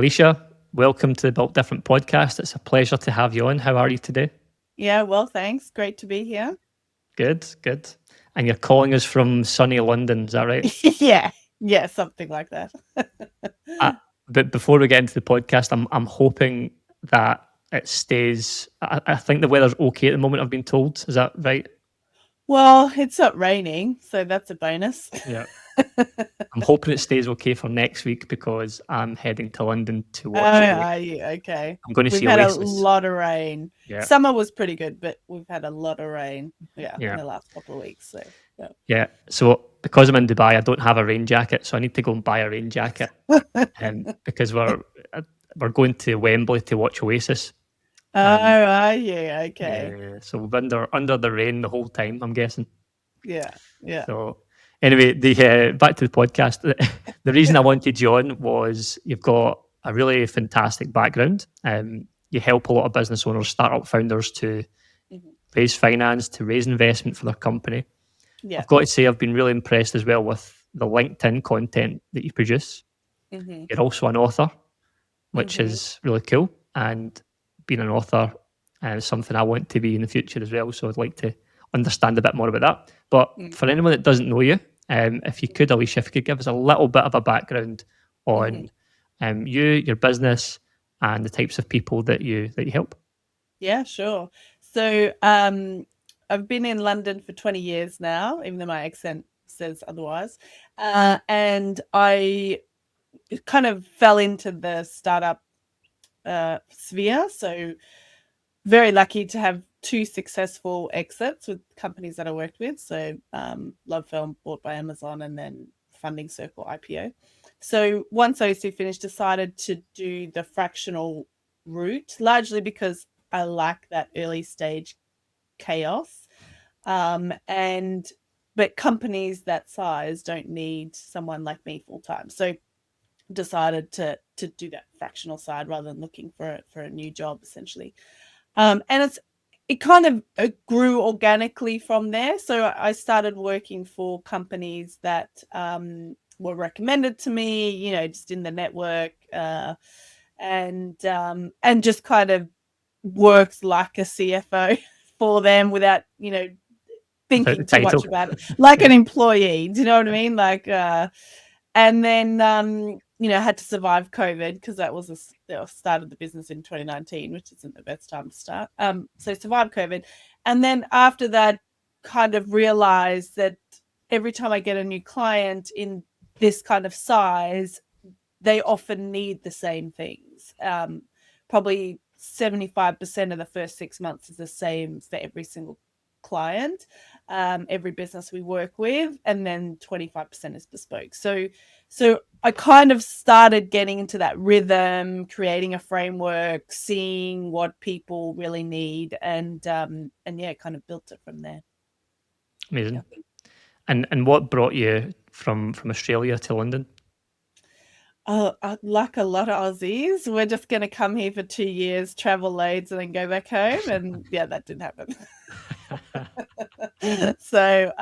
Alysha, welcome to the Built Different podcast. It's a pleasure to have you on. How are you today? Yeah, well, thanks. Great to be here. Good, good. And you're calling us from sunny London, is that right? Yeah, yeah, something like that. Uh, but before we get into the podcast, I'm hoping that it stays. I think the weather's okay at the moment. I've been told. Is that right? Well, it's not raining, so that's a bonus. Yeah. I'm hoping it stays okay for next week because I'm heading to London to Oh, watch the. are you? Okay. I'm going to We've see had a Oasis. lot of rain. Yeah, Summer was pretty good, but we've had a lot of rain, in yeah, the last couple of weeks. So, yeah. So because I'm in Dubai, I don't have a rain jacket, so I need to go and buy a rain jacket. Because we're going to Wembley to watch Oasis. Oh, are you? Okay. Yeah, so we're under the rain the whole time, I'm guessing. Yeah, yeah. So anyway, the back to the podcast. The reason I wanted you on was you've got a really fantastic background. You help a lot of business owners, startup founders to Mhm. raise finance, to raise investment for their company. Yeah. I've got to say, I've been really impressed as well with the LinkedIn content that you produce. Mhm. You're also an author, which Mhm. is really cool. And being an author is something I want to be in the future as well. So I'd like to understand a bit more about that. But Mm. for anyone that doesn't know you, if you could, Alysha, if you could give us a little bit of a background Mhm. on you, your business, and the types of people that you help. Yeah, sure. So, I've been in London for 20 years now, even though my accent says otherwise. And I kind of fell into the startup sphere. So, very lucky to have two successful exits with companies that I worked with. So, Love Film bought by Amazon, and then Funding Circle IPO. So once those two finished, decided to do the fractional route, largely because I like that early stage chaos. And but companies that size don't need someone like me full time. So decided to do that fractional side rather than looking for a new job essentially. And it kind of grew organically from there. So I started working for companies that were recommended to me, just in the network, and just kind of worked like a CFO for them without, Without the thinking too much title. about it, like Yeah. an employee. Do you know what I mean? Like, and then had to survive COVID because that was started the business in 2019, which isn't the best time to start. So survived COVID, and then after that, kind of realized that every time I get a new client in this kind of size, they often need the same things. Probably 75% of the first 6 months is the same for every single client, every business we work with, and then 25% is bespoke. So I kind of started getting into that rhythm, creating a framework, seeing what people really need, and yeah, kind of built it from there. Amazing. Yeah. And what brought you from Australia to London? Oh, like a lot of Aussies, we're just going to come here for 2 years, travel loads, and then go back home. And yeah, that didn't happen. So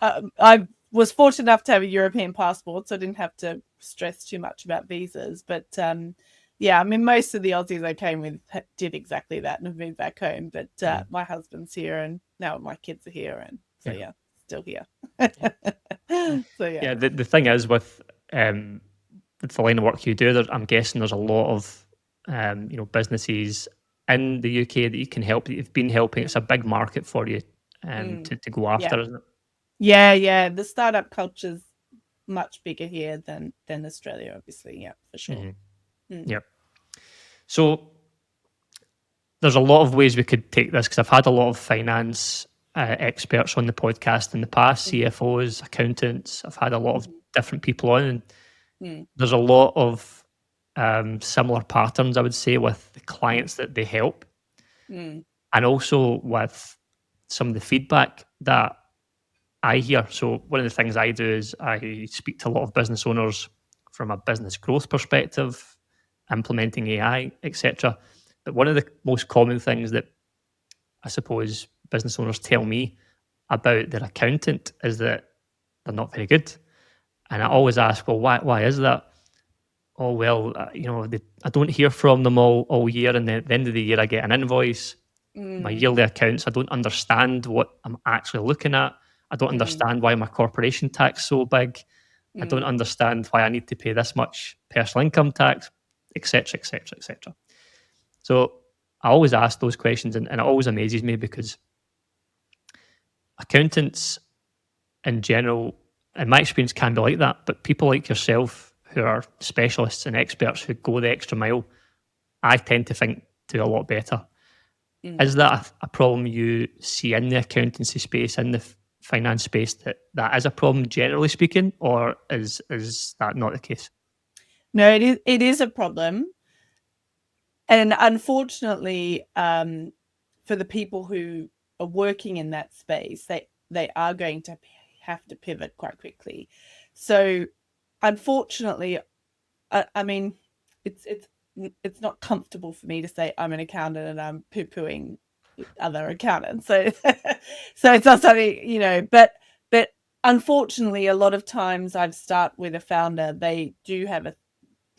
I was fortunate enough to have a European passport, so I didn't have to stress too much about visas. But yeah, I mean, most of the Aussies I came with did exactly that and have moved back home. But my husband's here, and now my kids are here, and so Yeah. yeah, still here. Yeah. So yeah. Yeah. The thing is with the line of work you do, I'm guessing there's a lot of businesses in the UK that you can help. That you've been helping. It's a big market for you Mm, to go yeah. after, isn't it? Yeah. The startup culture's much bigger here than Australia, obviously. Yeah, for sure. Hmm. Mm. Yeah. So there's a lot of ways we could take this because I've had a lot of finance experts on the podcast in the past, Mhm. CFOs, accountants. I've had a lot of Mhm. different people on, and Mm. there's a lot of similar patterns, I would say, with the Mm. clients that they help, Mm. and also with some of the feedback that I hear. So one of the things I do is I speak to a lot of business owners from a business growth perspective, implementing AI, etc. But one of the most common things that I suppose business owners tell me about their accountant is that they're not very good. And I Mm. always ask, well, why is that? oh well, I don't hear from them all year, and then at the end of the year I get an invoice, my Mm, yearly accounts. I don't understand what I'm actually looking at. I don't mm, understand why my corporation tax so big. I don't mm, understand why I need to pay this much personal income tax, etc., etc., etc. So I always ask those questions, and it always amazes me because accountants in general, in my experience, can be like that. But people like yourself who are specialists and experts who go the extra mile, I tend to think do a lot better. Is mm. that a problem you see in the accountancy space, in the finance space, that is a problem generally speaking, or is that not the case? No, it is a problem. And unfortunately, for the people who are working in that space, they are going to have to pivot quite quickly. So unfortunately, I mean, it's not comfortable for me to say I'm an accountant and I'm poo-pooing other accountants. So so it's not something, but unfortunately, a lot of times I've start with a founder, they do have a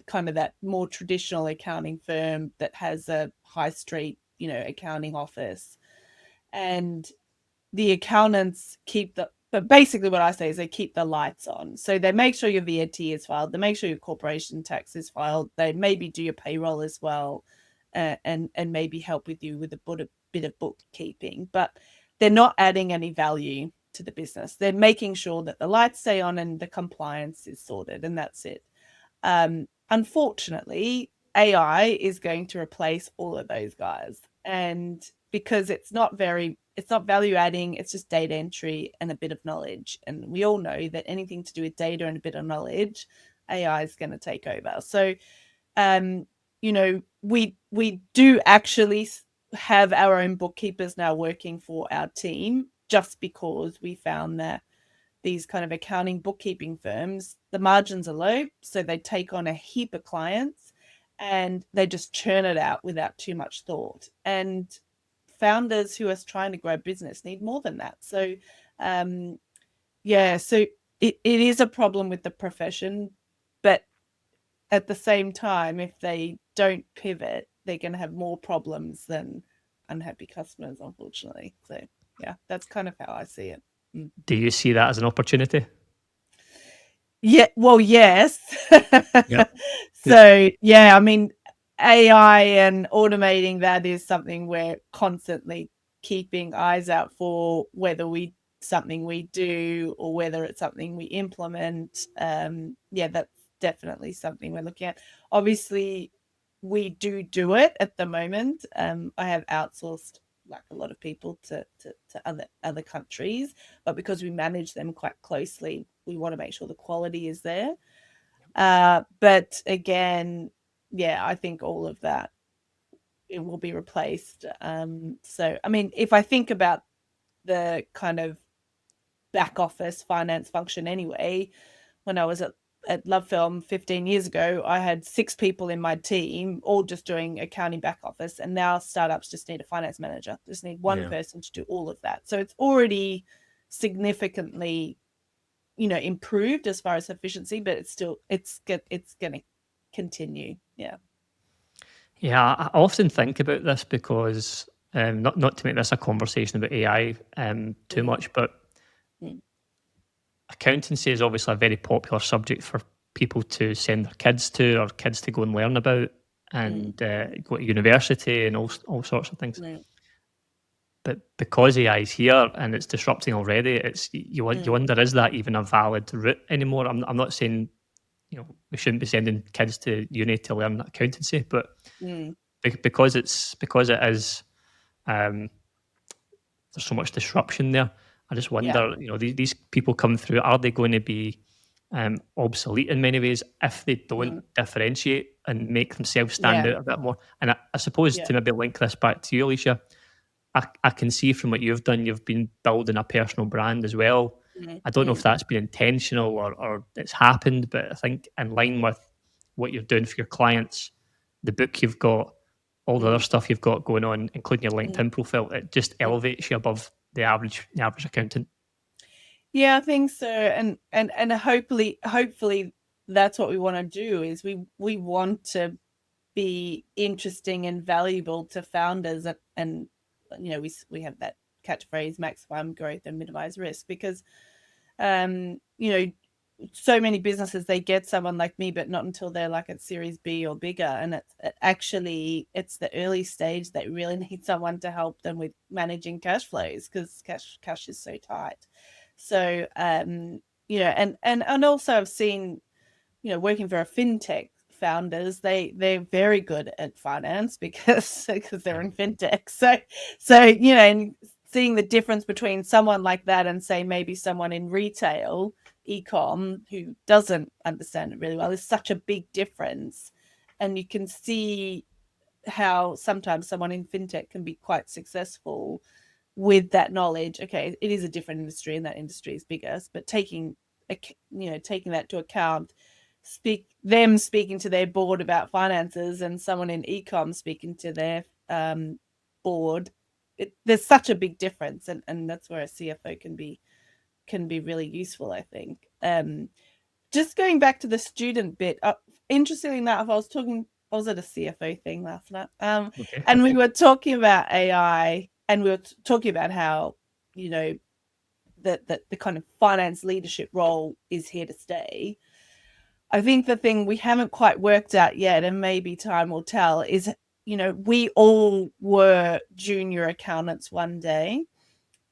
kind of that more traditional accounting firm that has a high street, accounting office. And the accountants but basically what I say is they keep the lights on. So they make sure your VAT is filed, they make sure your corporation tax is filed, they maybe do your payroll as well, and maybe help with you with a bit of bookkeeping, but they're not adding any value to the business. They're making sure that the lights stay on and the compliance is sorted, and that's it. Unfortunately, AI is going to replace all of those guys. And because it's not value adding, it's just data entry and a bit of knowledge. And we all know that anything to do with data and a bit of knowledge, AI is going to take over. So, we do actually have our own bookkeepers now working for our team, just because we found that these kind of accounting bookkeeping firms, the margins are low, so they take on a heap of clients and they just churn it out without too much thought. And founders who are trying to grow business need more than that. So, so it is a problem with the profession, but at the same time, if they don't pivot, they're going to have more problems than unhappy customers, unfortunately. So, yeah, that's kind of how I see it. Mm. Do you see that as an opportunity? Yeah, well, yes. Yeah. So, yeah, I mean, AI and automating that is something we're constantly keeping eyes out for, whether something we do or whether it's something we implement. Yeah, that's definitely something we're looking at. Obviously, we do it at the moment. I have outsourced like a lot of people to other countries, but because we manage them quite closely, we want to make sure the quality is there. But again, yeah, I think all of that, it will be replaced. So I mean, if I think about the kind of back office finance function anyway, when I was at Love Film 15 years ago, I had 6 people in my team, all just doing accounting back office. And now startups just need a finance manager, just need one Yeah. person to do all of that. So it's already significantly, improved as far as efficiency, but it's going to continue. Yeah. Yeah, I often think about this because not to make this a conversation about AI too Mm, much, but mm, accountancy is obviously a very popular subject for people to send their kids to, or kids to go and learn about, mm, and go to university and all sorts of things. mm, But because AI is here and it's disrupting already, you mm, wonder, is that even a valid route anymore? I'm not saying we shouldn't be sending kids to uni to learn accountancy, but mm. because it is, um, there's so much disruption there. I just Yeah. wonder, these people come through, are they going to be obsolete in many ways if they don't Mm, differentiate and make themselves stand yeah. out a bit more? And I suppose Yeah. to maybe link this back to you, Alicia, I can see from what you've done, you've been building a personal brand as well. Mm, I don't know if mm, that's been intentional or it's happened, but I think in line with what you're doing for your clients, the book you've got, all the other mm, stuff you've got going on, including your mm, LinkedIn profile, it just mm. elevates you above the average accountant. Yeah, I think so. And hopefully that's what we want to do. Is we want to be interesting and valuable to founders, and we have that catchphrase, maximize growth and minimize risk, because you know, so many businesses, they get someone like me, but not until they're like at Series B or bigger, and it's the early stage that really need someone to help them with managing cash flows, because cash is so tight. So and also I've seen, working for a fintech founders, they're very good at finance because they're Yeah. in fintech. So and seeing the difference between someone like that and say maybe someone in retail ecom who doesn't understand it really well is such a big difference. And you can see how sometimes someone in fintech can be quite successful with that knowledge. Okay, it is a different industry and that industry is bigger, but taking that to account, speaking to their board about finances, and someone in ecom speaking to their board, there's such a big difference, and that's where a CFO can be really useful, I think. Just going back to the student bit, interestingly enough, I was at a CFO thing last night, Okay. and we were talking about AI, and we were talking about how, that the kind of finance leadership role is here to stay. I think the thing we haven't quite worked out yet, and maybe time will tell, is, we all were junior accountants one day,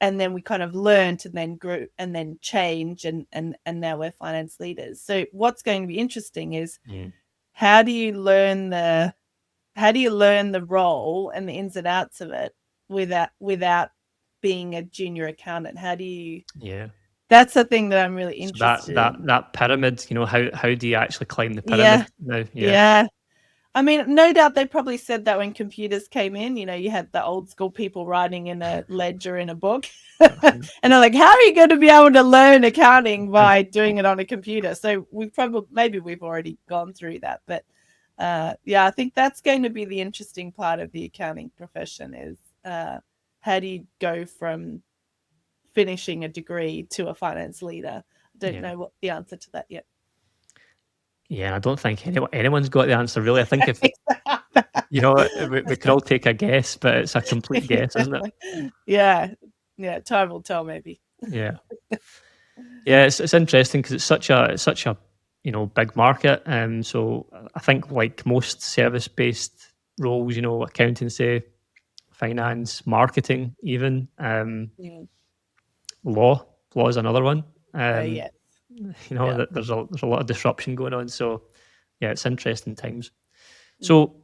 and then we kind of learned and then grew and then change, and now we're finance leaders. So what's going to be interesting is, Mm. how do you learn the role and the ins and outs of it without being a junior accountant? How do you Yeah. That's the thing that I'm really So that interested that in. that pyramid, how do you actually climb the Yeah, pyramid now? Yeah. yeah. I mean, no doubt they probably said that when computers came in. You had the old school people writing in a ledger in a book. And they're like, how are you going to be able to learn accounting by doing it on a computer? So maybe we've already gone through that. But yeah, I think that's going to be the interesting part of the accounting profession is, how do you go from finishing a degree to a finance leader? I don't Yeah. know what the answer to that yet. Yeah, I don't think anyone's got the answer really. I think if we could all take a guess, but it's a complete guess, isn't it? Yeah, yeah. Time will tell, maybe. Yeah, yeah. It's interesting because it's such a big market. So I think like most service based roles, accountancy, finance, marketing, even Mm. law is another one. Um, Yes, yeah. that there's a lot of disruption going on. So yeah, it's interesting times. Mm, So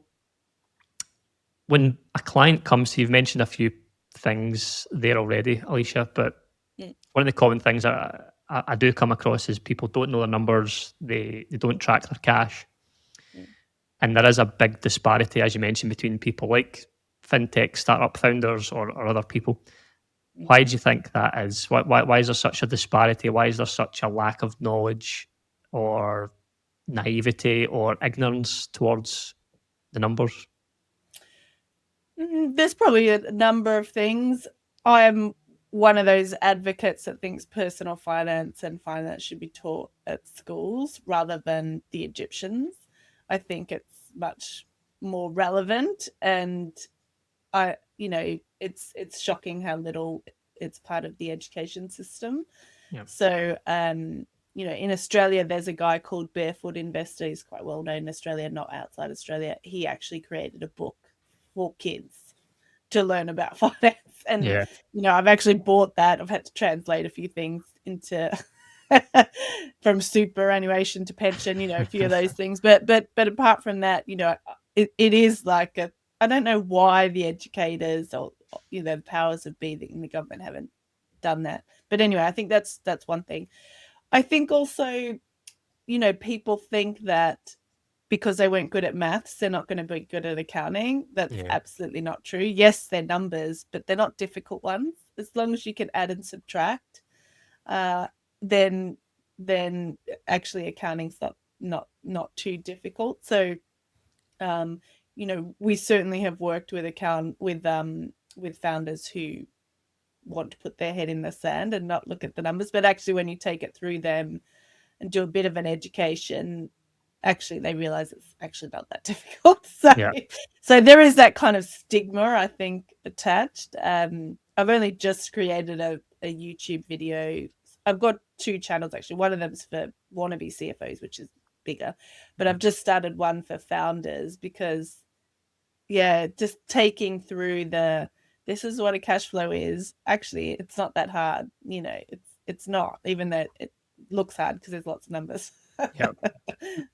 when a client comes to you, you've mentioned a few things there already, Alicia, but mm, one of the common things I do come across is people don't know their numbers, they don't track their cash. mm, And there is a big disparity, as you mentioned, between people like fintech startup founders or other people. mm. Why do you think that is? Why is there such a disparity? Why is there such a lack of knowledge or naivety or ignorance towards the numbers? There's probably a number of things. I am one of those advocates that thinks personal finance and finance should be taught at schools rather than the Egyptians. I think it's much more relevant, and it's shocking how little it's part of the education system. Yeah. So, in Australia, there's a guy called Barefoot Investor. He's quite well known in Australia, not outside Australia. He actually created a book for kids to learn about finance. And, Yeah. I've actually bought that. I've had to translate a few things into from superannuation to pension, a few of those things. But apart from that, it is like I don't know why the educators or the powers of be in the government haven't done that. But anyway, I think that's one thing. I think also, people think that because they weren't good at maths, they're not going to be good at accounting. That's Yeah. absolutely not true. Yes, they're numbers, but they're not difficult ones. As long as you can add and subtract, uh, then then actually accounting's not too difficult. So, we certainly have worked with founders who want to put their head in the sand and not look at the numbers, but actually when you take it through them and do a bit of an education, actually they realize it's actually not that difficult. So, Yeah. so there is that kind of stigma, I think, attached. I've only just created a YouTube video. I've got 2 channels actually. One of them is for wannabe CFOs, which is bigger, but I've just started one for founders because, yeah, just taking through this is what a cash flow is. Actually, it's not that hard. It's not, even though it looks hard because there's lots of numbers. Yeah.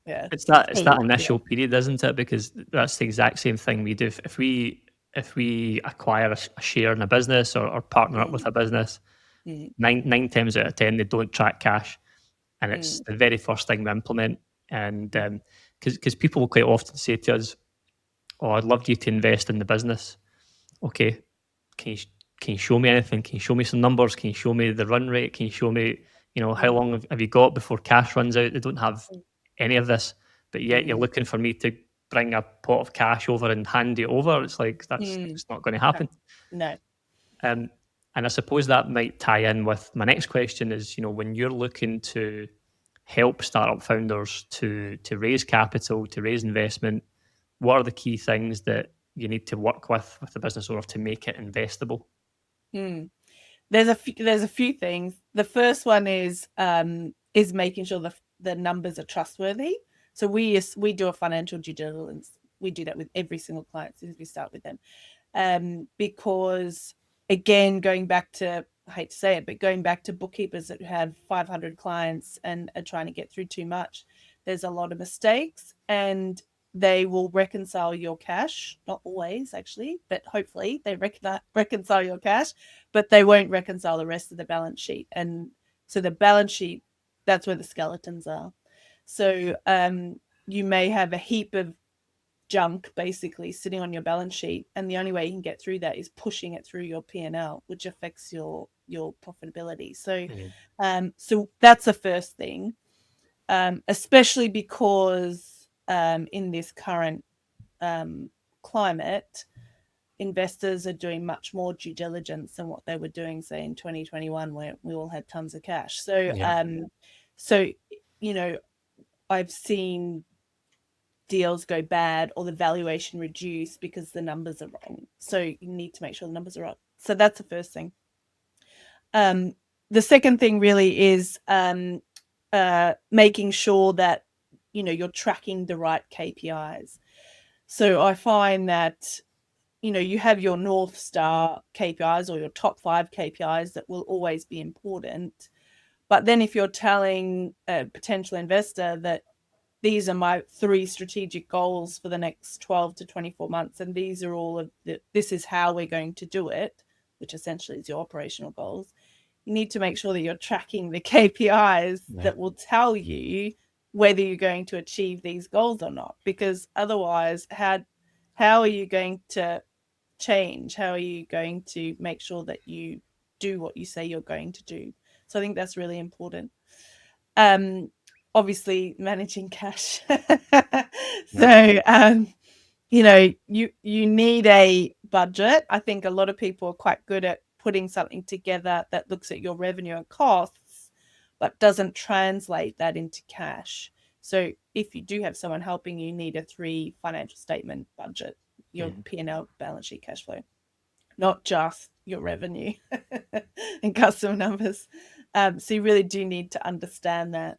Yeah. It's that initial period, isn't it? Because that's the exact same thing we do. If we acquire a share in a business or partner up with a business, Mm, nine times out of 10 they don't track cash, and it's mm, the very first thing we implement. And because people will quite often say to us, "Oh, I'd love you to invest in the business." Okay, can you can you show me anything? Can you show me some numbers? Can you show me the run rate? Can you show me, how mm, long have you got before cash runs out? They don't have any of this, but yet you're mm, looking for me to bring a pot of cash over and hand it over. It's like that's mm. it's not going to happen. No. Um, and I suppose that might tie in with my next question is, when you're looking to help startup founders to raise capital, to raise investment, what are the key things that you need to work with the business owner to make it investable? Mm. There's a few things. The first one is making sure the numbers are trustworthy. So we do a financial due diligence. We do that with every single client since we start with them. Because again, going back to, I hate to say it, but going back to bookkeepers that have 500 clients and are trying to get through too much, there's a lot of mistakes, and they will reconcile your cash. Not always, actually, but hopefully they reconcile your cash, but they won't reconcile the rest of the balance sheet. And so the balance sheet, that's where the skeletons are. So you may have a heap of junk basically sitting on your balance sheet, and the only way you can get through that is pushing it through your P&L, which affects your profitability. So so that's the first thing, especially because in this current climate, investors are doing much more due diligence than what they were doing, say, in 2021, where we all had tons of cash. So Yeah. so I've seen deals go bad or the valuation reduce because the numbers are wrong. So you need to make sure the numbers are right. So that's the first thing. The second thing really is making sure that you're tracking the right KPIs. So I find that you have your North Star KPIs or your top 5 KPIs that will always be important. But then if you're telling a potential investor that these are my 3 strategic goals for the next 12 to 24 months, and these are all of this is how we're going to do it, which essentially is your operational goals, you need to make sure that you're tracking the KPIs Yeah. that will tell you whether you're going to achieve these goals or not. Because otherwise, how are you going to change? How are you going to make sure that you do what you say you're going to do? So I think that's really important. Um, Obviously, managing cash. Yeah. So you need a budget. I think a lot of people are quite good at putting something together that looks at your revenue and costs, but doesn't translate that into cash. So if you do have someone helping, you need a 3 financial statement budget, your P&L, balance sheet, cash flow, not just your revenue and customer numbers. So you really do need to understand that.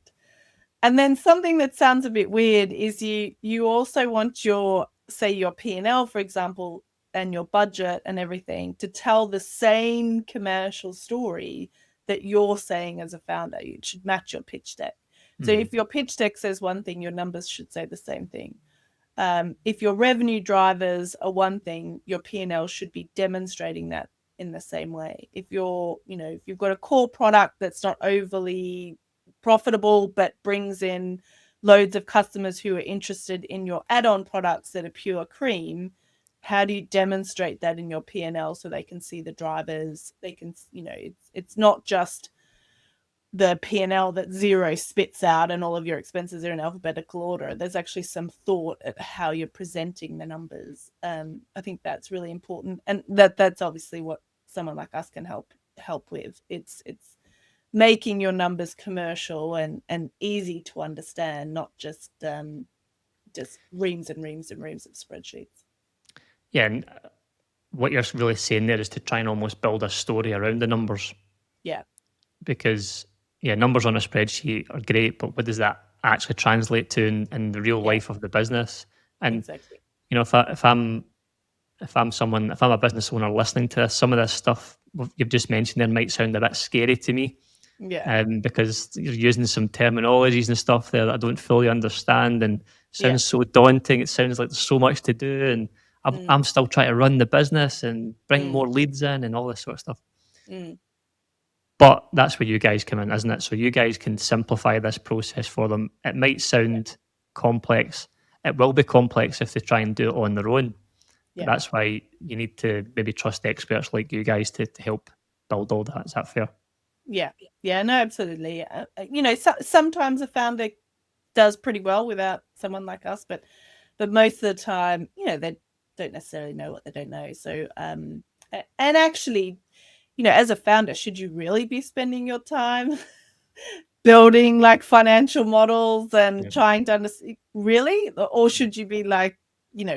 And then something that sounds a bit weird is you also want your, say, your P&L, for example, and your budget and everything to tell the same commercial story that you're saying as a founder. It should match your pitch deck. So if your pitch deck says one thing, your numbers should say the same thing. If your revenue drivers are one thing, your P&L should be demonstrating that in the same way. If if you've got a core product that's not overly profitable but brings in loads of customers who are interested in your add-on products that are pure cream, how do you demonstrate that in your P&L so they can see the drivers? They can, it's not just the P&L that Xero spits out and all of your expenses are in alphabetical order. There's actually some thought at how you're presenting the numbers. I think that's really important, and that's obviously what someone like us can help with. It's making your numbers commercial and easy to understand, not just reams and reams and reams of spreadsheets. Yeah, and what you're really saying there is to try and almost build a story around the numbers, Yeah, because yeah, numbers on a spreadsheet are great, but what does that actually translate to in the real yeah, life of the business? And exactly. you know, if I'm a business owner listening to this, some of this stuff you've just mentioned there might sound a bit scary to me, Yeah, because you're using some terminologies and stuff there that I don't fully understand, and it yeah. sounds so daunting. It sounds like there's so much to do, and Mm, I'm still trying to run the business and bring mm, more leads in and all this sort of stuff. mm. But that's where you guys come in, isn't it? So you guys can simplify this process for them. It might Yeah, sound complex. It will be complex if they try and do it on their own. But yeah, that's why you need to maybe trust experts like you guys to help build all that. Is that fair? yeah, yeah. No, absolutely. Sometimes a founder does pretty well without someone like us, but most of the time, they don't necessarily know what they don't know. So, and actually, as a founder, should you really be spending your time building like financial models and Yeah. trying to understand, really, or should you be like,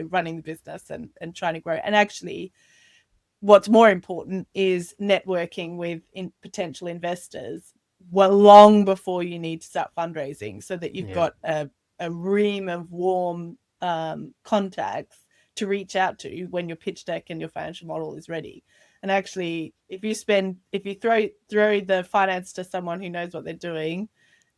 running the business and trying to grow? And actually, what's more important is networking with potential investors well long before you need to start fundraising, so that you've Yeah. got a ream of warm contacts to reach out to when your pitch deck and your financial model is ready. And actually, if you throw the finance to someone who knows what they're doing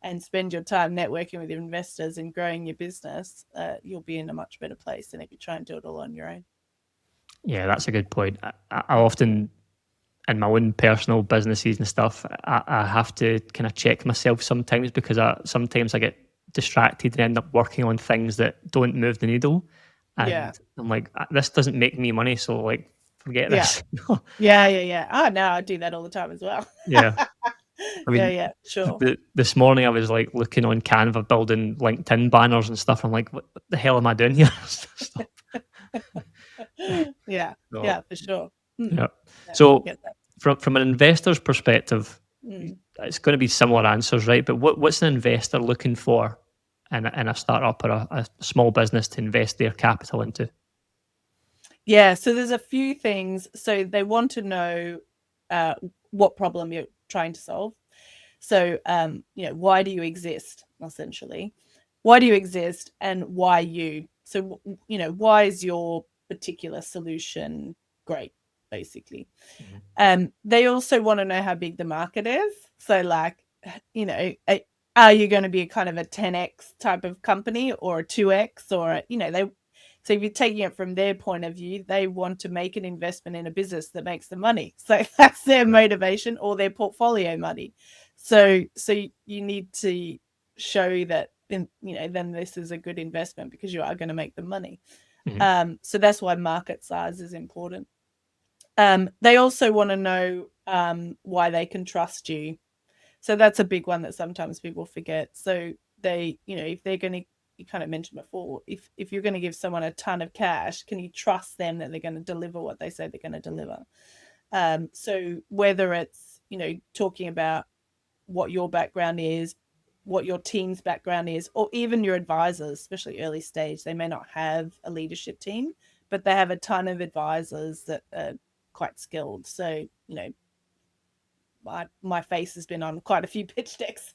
and spend your time networking with your investors and growing your business, you'll be in a much better place than if you try and do it all on your own. Yeah, that's a good point. I often, in my own personal businesses and stuff, I have to kind of check myself sometimes, because sometimes I get distracted and end up working on things that don't move the needle. Yeah, And I'm like, This doesn't make me money. So, like, forget yeah. this." Yeah. Oh, no, I do that all the time as well. Yeah. I mean, Yeah, sure. this morning I was like looking on Canva, building LinkedIn banners and stuff. I'm like, what the hell am I doing here? Stop. Yeah, So, yeah, for sure. Mm, yeah. yeah, I So get that. from an investor's perspective, Mm. it's going to be similar answers, right? But what's an investor looking for in a startup or a small business to invest their capital into? Yeah, so there's a few things. So they want to know uh, what problem you're trying to solve. So, why do you exist, essentially? Why do you exist and why you? So, why is your particular solution great, basically? Mhm. They also want to know how big the market is. So, like, you know, are you going to be a kind of a 10x type of company or a 2x, or they. So if you're taking it from their point of view, they want to make an investment in a business that makes them money. So that's their Yeah. motivation, or their portfolio money. So you need to show that then this is a good investment because you are going to make them money. Mhm. So that's why market size is important. They also want to know why they can trust you. So that's a big one that sometimes people forget. So if they're going to, you kind of mentioned before, if you're going to give someone a ton of cash, can you trust them that they're going to deliver what they say they're going to deliver? So whether it's, talking about what your background is, what your team's background is, or even your advisors, especially early stage, they may not have a leadership team, but they have a ton of advisors that are quite skilled. So, my face has been on quite a few pitch decks.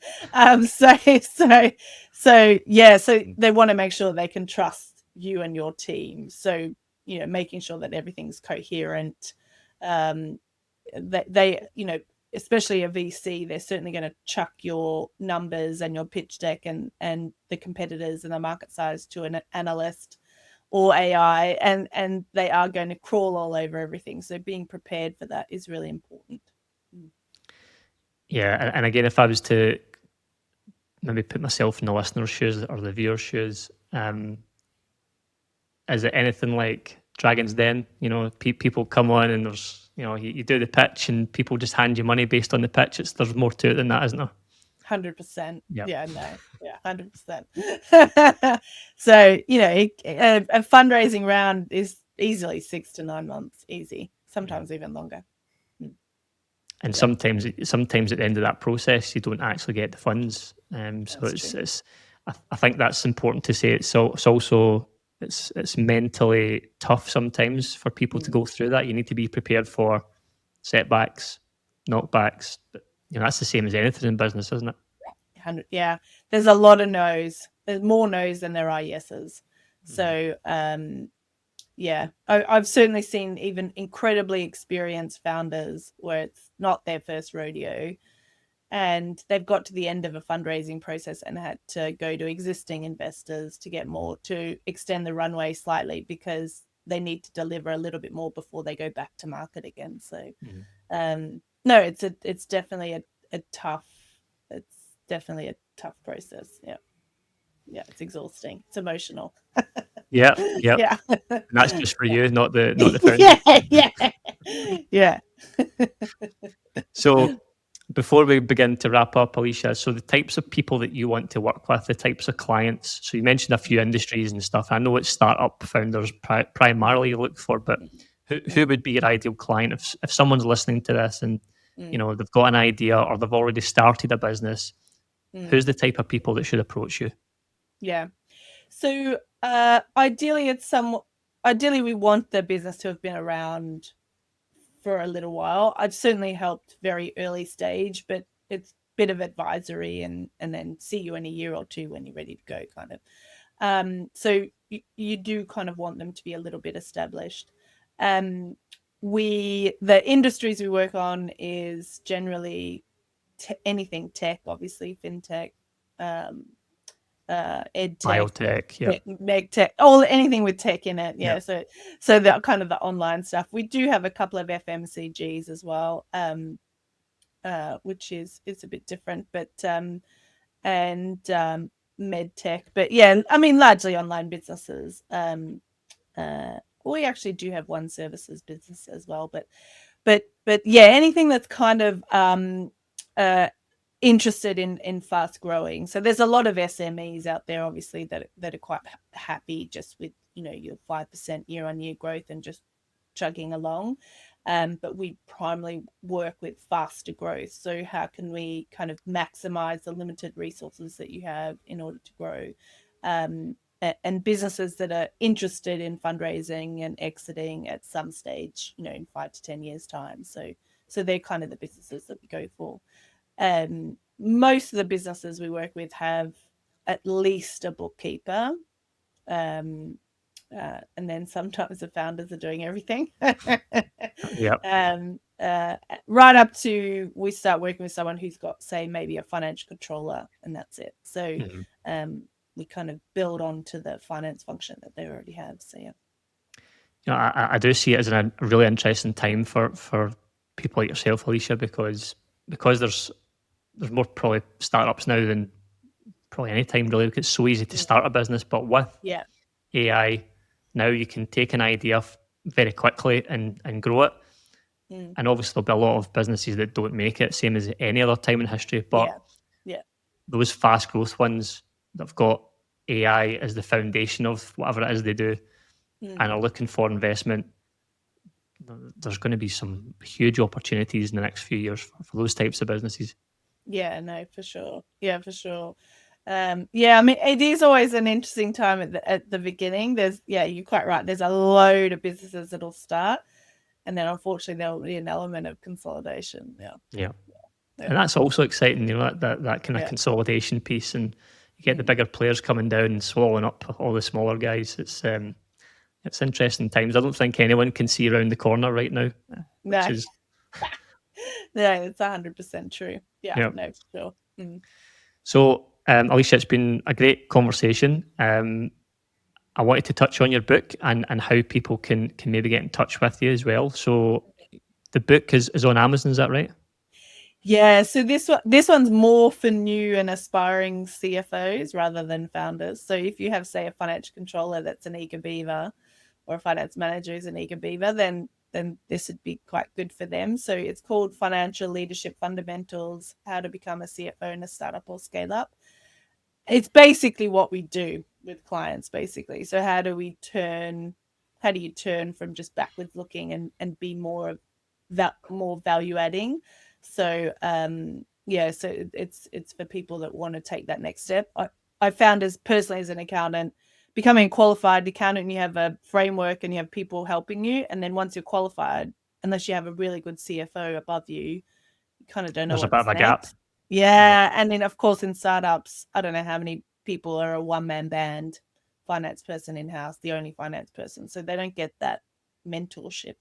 So yeah, so they want to make sure they can trust you and your team. So, making sure that everything's coherent. Um, especially a VC, they're certainly going to chuck your numbers and your pitch deck and the competitors and the market size to an analyst or AI, and they are going to crawl all over everything. So being prepared for that is really important. Yeah, and again, if I was to maybe put myself in the listener's shoes or the viewer's shoes, is it anything like Dragon's Den? You know, people come on and there's, you do the pitch and people just hand you money based on the pitch. There's more to it than that, isn't there? 100%. Yeah. Yeah, no. Yeah, 100%. So, a fundraising round is easily 6 to 9 months, easy, Yeah. sometimes even longer. And sometimes at the end of that process, you don't actually get the funds. So That's it's I think that's important to say. It's also it's mentally tough sometimes for people to go through that. You need to be prepared for setbacks, knockbacks. But, that's the same as anything in business, isn't it? 100. Yeah, there's a lot of no's. There's more no's than there are yeses. So yeah, I've certainly seen even incredibly experienced founders where it's not their first rodeo, and they've got to the end of a fundraising process and had to go to existing investors to get more, to extend the runway slightly, because they need to deliver a little bit more before they go back to market again. So no, it's definitely a tough process. Yeah, it's exhausting, it's emotional. Yeah. Yeah. And that's just for you, not the founders. Yeah. So before we begin to wrap up, Alysha, so the types of people that you want to work with, the types of clients. So you mentioned a few industries and stuff. I know it's startup founders primarily you look for, but who would be your ideal client if someone's listening to this and they've got an idea or they've already started a business? Who's the type of people that should approach you? Yeah. So ideally we want the business to have been around for a little while. I've certainly helped very early stage, but it's a bit of advisory and then see you in a year or two when you're ready to go, kind of. So you do kind of want them to be a little bit established. The industries we work on is generally anything tech, obviously fintech, ed tech, Biotech, yeah. meg tech, anything with tech in it. Yeah. So the kind of the online stuff. We do have a couple of FMCGs as well, which is a bit different, but and med tech. But yeah, I mean largely online businesses. We actually do have one services business as well, but yeah, anything that's kind of interested in fast growing. So there's a lot of SMEs out there, obviously, that are quite happy just with your 5% year on year growth and just chugging along. But we primarily work with faster growth. So how can we kind of maximize the limited resources that you have in order to grow? And businesses that are interested in fundraising and exiting at some stage, in 5 to 10 years time. So they're kind of the businesses that we go for. Most of the businesses we work with have at least a bookkeeper. And then sometimes the founders are doing everything. Right up to we start working with someone who's got, say, maybe a financial controller, and that's it. So we kind of build on to the finance function that they already have. So yeah. I do see it as a really interesting time for people like yourself, Alysha, because there's more probably startups now than probably any time really. It's so easy to start a business, but with AI now you can take an idea very quickly and grow it. And obviously there'll be a lot of businesses that don't make it, same as any other time in history. But those fast growth ones that've got AI as the foundation of whatever it is they do and are looking for investment, there's going to be some huge opportunities in the next few years for those types of businesses. Yeah, no, for sure. Yeah, for sure. I mean, it is always an interesting time at the beginning. You're quite right. There's a load of businesses that'll start, and then unfortunately there'll be an element of consolidation. Yeah. And that's also exciting, that kind of consolidation piece, and you get the bigger players coming down and swallowing up all the smaller guys. It's interesting times. I don't think anyone can see around the corner right now, which is it's 100% true. No, for sure. So, Alysha, it's been a great conversation. I wanted to touch on your book and how people can maybe get in touch with you as well. So the book is on Amazon, is that right? Yeah, so this one's more for new and aspiring CFOs rather than founders. So if you have, say, a financial controller that's an eager beaver, or a finance manager who's an eager beaver, then this would be quite good for them. So it's called Financial Leadership Fundamentals: How to Become a CFO in a Startup or Scale Up. It's basically what we do with clients, basically. So how do you turn from just backwards looking and be more value adding? So so it's for people that want to take that next step. I found as personally as an accountant, becoming a qualified accountant, you have a framework and you have people helping you, and then once you're qualified, unless you have a really good CFO above you, you kind of don't know There's a bit of what's a gap. next. Yeah, and then of course in startups, I don't know how many people are a one-man band finance person in-house, the only finance person, so they don't get that mentorship.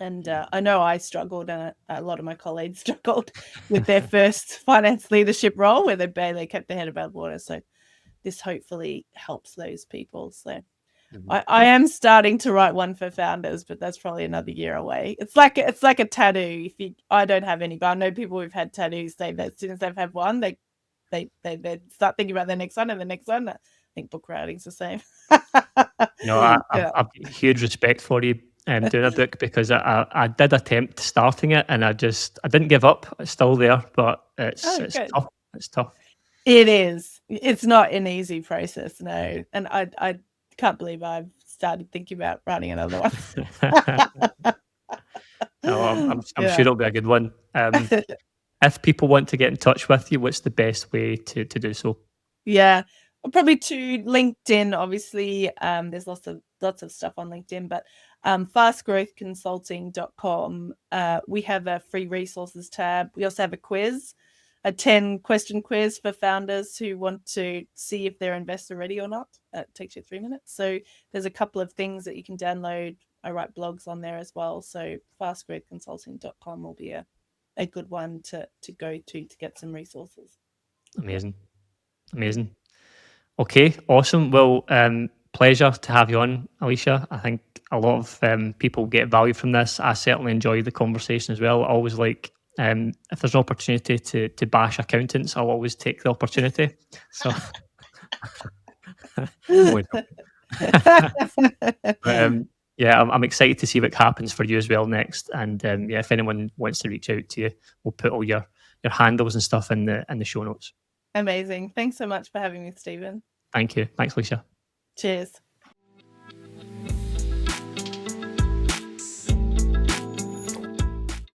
And I know I struggled, and a lot of my colleagues struggled with their first finance leadership role where they barely kept their head above water. So this hopefully helps those people. So I am starting to write one for founders, but that's probably another year away. It's like a tattoo. I don't have any, but I know people who've had tattoos say that as soon as they've had one, they start thinking about the next one and the next one. I think book writing's the same. I've Yeah. got huge respect for you doing a book, because I did attempt starting it, and I didn't give up. It's still there, but it's Good. tough. It's tough. It is. It's not an easy process, no. And I can't believe I've started thinking about writing another one. I'm sure it'll be a good one. If people want to get in touch with you, what's the best way to do so? Yeah. Probably to LinkedIn, obviously. There's lots of stuff on LinkedIn, but fastgrowthconsulting.com. We have a free resources tab. We also have a quiz, a 10-question quiz for founders who want to see if they're investor ready or not. It takes you 3 minutes. So there's a couple of things that you can download. I write blogs on there as well. So fastgrowthconsulting.com will be a good one to go to get some resources. Amazing. Okay, awesome. Well, pleasure to have you on, Alysha. I think a lot of people get value from this. I certainly enjoy the conversation as well. I always like, if there's an opportunity to bash accountants, I'll always take the opportunity. So, but, I'm excited to see what happens for you as well next. And if anyone wants to reach out to you, we'll put all your handles and stuff in the show notes. Amazing. Thanks so much for having me, Stephen. Thank you. Thanks, Alysha. Cheers.